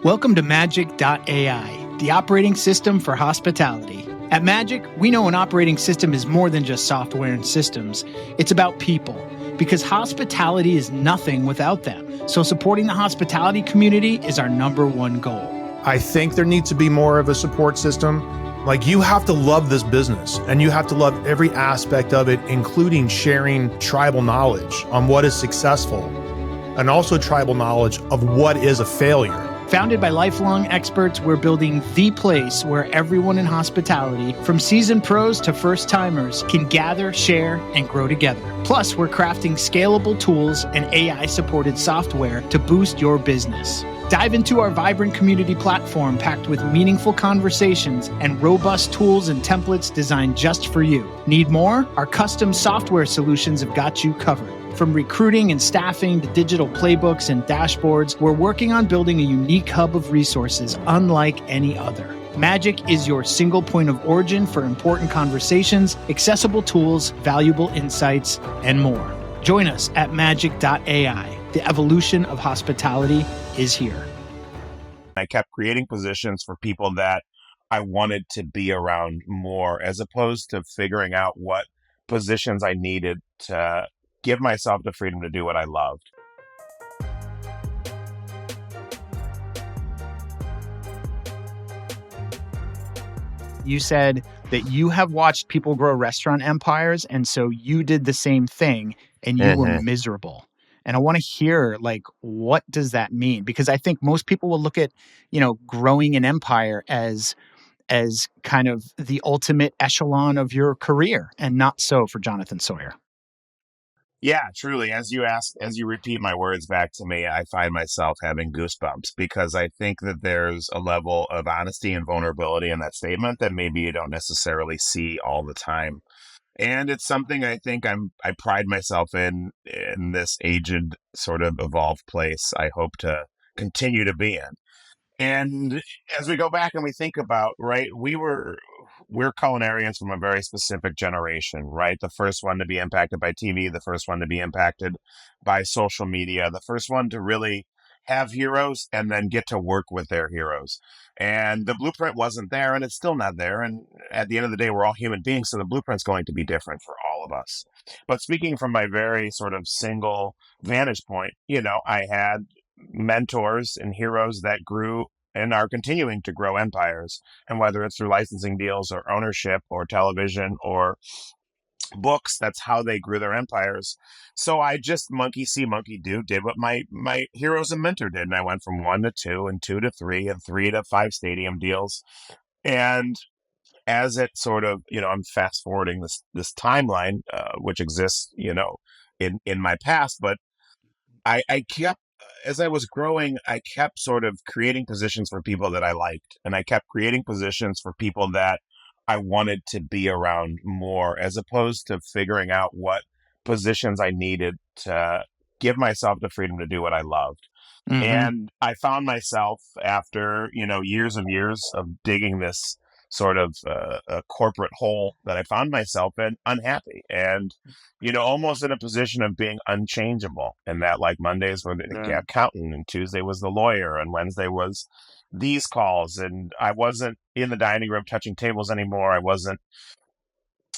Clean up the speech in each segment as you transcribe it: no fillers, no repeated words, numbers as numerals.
Welcome to majc.ai, the operating system for hospitality. At Magic, we know an operating system is more than just software and systems. It's about people, because hospitality is nothing without them. So supporting the hospitality community is our number one goal. I think there needs to be more of a support system. Like, you have to love this business and you have to love every aspect of it, including sharing tribal knowledge on what is successful and also tribal knowledge of what is a failure. Founded by lifelong experts, we're building the place where everyone in hospitality, from seasoned pros to first-timers, can gather, share, and grow together. Plus, we're crafting scalable tools and AI-supported software to boost your business. Dive into our vibrant community platform packed with meaningful conversations and robust tools and templates designed just for you. Need more? Our custom software solutions have got you covered. From recruiting and staffing to digital playbooks and dashboards, we're working on building a unique hub of resources unlike any other. Magic is your single point of origin for important conversations, accessible tools, valuable insights, and more. Join us at majc.ai. The evolution of hospitality is here. I kept creating positions for people that I wanted to be around more, as opposed to figuring out what positions I needed to give myself the freedom to do what I loved. You said that you have watched people grow restaurant empires, and so you did the same thing, and you were miserable. And I want to hear, like, what does that mean? Because I think most people will look at, growing an empire as kind of the ultimate echelon of your career, and not so for Jonathan Sawyer. Yeah, truly. As you repeat my words back to me, I find myself having goosebumps, because I think that there's a level of honesty and vulnerability in that statement that maybe you don't necessarily see all the time. And it's something I think I pride myself in this aged, sort of evolved place I hope to continue to be in. And as we go back and we think about, right, we're culinarians from a very specific generation, right? The first one to be impacted by TV, the first one to be impacted by social media, the first one to really have heroes and then get to work with their heroes. And the blueprint wasn't there, and it's still not there. And at the end of the day, we're all human beings, so the blueprint's going to be different for all of us. But speaking from my very sort of single vantage point, I had mentors and heroes that grew and are continuing to grow empires. And whether it's through licensing deals or ownership or television or books, that's how they grew their empires. So I just monkey see, monkey do, did what my heroes and mentor did. And I went from 1 to 2 and 2 to 3 and 3 to 5 stadium deals. And as it sort of, I'm fast forwarding this timeline, which exists, in my past, but I kept, as I was growing, I kept sort of creating positions for people that I liked. And I kept creating positions for people that I wanted to be around more, as opposed to figuring out what positions I needed to give myself the freedom to do what I loved. Mm-hmm. And I found myself after, years and years of digging this sort of a corporate hole that I found myself in, unhappy and, almost in a position of being unchangeable. And that, like, Mondays were the accountant and Tuesday was the lawyer and Wednesday was these calls. And I wasn't in the dining room touching tables anymore. I wasn't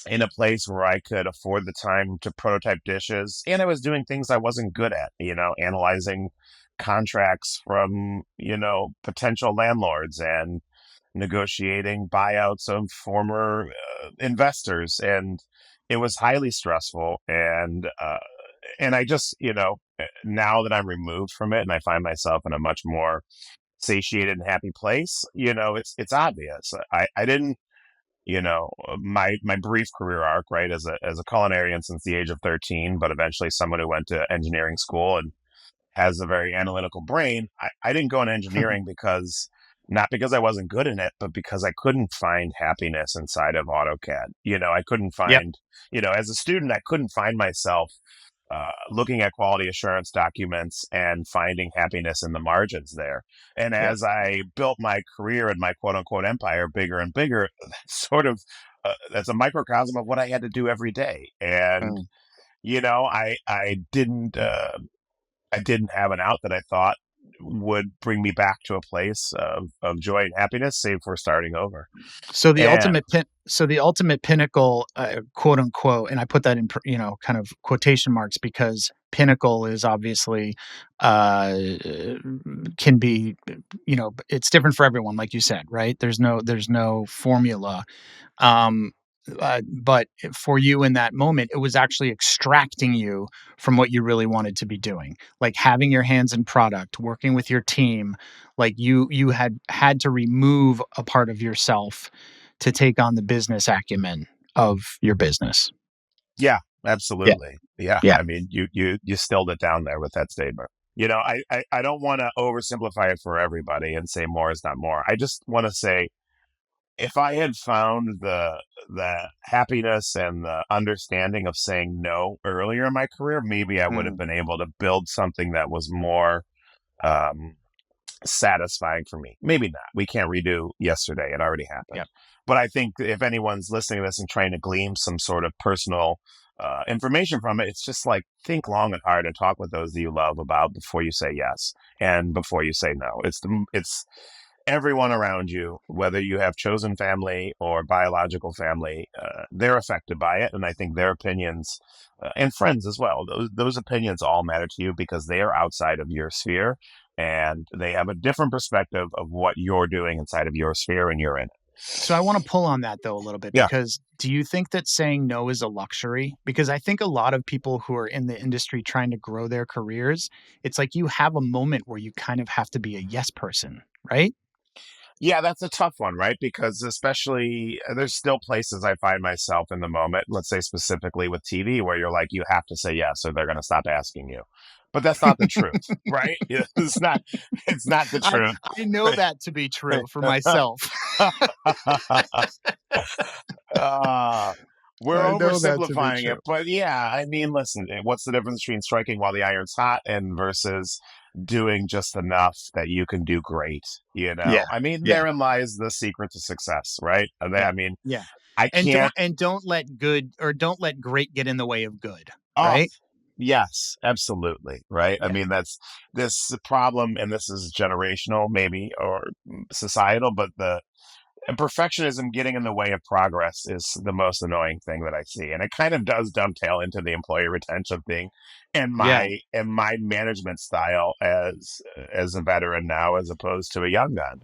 in a place where I could afford the time to prototype dishes. And I was doing things I wasn't good at, analyzing contracts from, potential landlords and negotiating buyouts of former investors. And it was highly stressful. And I just, now that I'm removed from it and I find myself in a much more satiated and happy place, it's obvious. I didn't, my brief career arc, right, as a culinarian since the age of 13, but eventually someone who went to engineering school and has a very analytical brain. I didn't go in engineering not because I wasn't good in it, but because I couldn't find happiness inside of AutoCAD. I couldn't find, as a student, I couldn't find myself looking at quality assurance documents and finding happiness in the margins there. And as I built my career and my quote unquote empire bigger and bigger, that's a microcosm of what I had to do every day. And, I didn't have an out that I thought would bring me back to a place of joy and happiness, save for starting over. So the And ultimate pinnacle, quote unquote, and I put that in kind of quotation marks because pinnacle is obviously can be, it's different for everyone, like you said, right? There's no formula. Um, but for you in that moment, it was actually extracting you from what you really wanted to be doing, like having your hands in product, working with your team. Like you had to remove a part of yourself to take on the business acumen of your business. yeah, Yeah. absolutely. Yeah. Yeah. I mean, you stilled it down there with that statement. I don't want to oversimplify it for everybody and say more is not more. I just want to say, if I had found the happiness and the understanding of saying no earlier in my career, maybe I would have Mm, been able to build something that was more um, satisfying for me. Maybe not. We can't redo yesterday. It already yeah. happened. But I think if anyone's listening to this and trying to glean some sort of personal information from it, it's just like think long and hard and talk with those that you love about before you say yes and before you say no. It's everyone around you, whether you have chosen family or biological family, they're affected by it. And I think their opinions and friends as well, those opinions all matter to you because they are outside of your sphere and they have a different perspective of what you're doing inside of your sphere and you're in it. So I want to pull on that though a little bit Yeah. because do you think that saying no is a luxury? Because I think a lot of people who are in the industry trying to grow their careers, it's like you have a moment where you kind of have to be a yes person, right? Yeah, that's a tough one, right? Because especially there's still places I find myself in the moment, let's say specifically with TV, where you're like, you have to say yes or they're going to stop asking you. But that's not the truth, right? It's not the I truth. I know that to be true for myself. uh, we're I know that to be oversimplifying it, true. but yeah, I mean, listen, what's the difference between striking while the iron's hot and versus doing just enough that you can do great? Yeah. I mean, Yeah. therein lies the secret to success, right? Yeah. I mean, Yeah. I And can't. don't let great get in the way of good, Oh, right? yes, absolutely, right? I Yeah. mean, that's this problem, and this is generational, maybe, or societal, but the and perfectionism getting in the way of progress is the most annoying thing that I see. And it kind of does dovetail into the employee retention thing and Yeah. my management style as a veteran now as opposed to a young gun.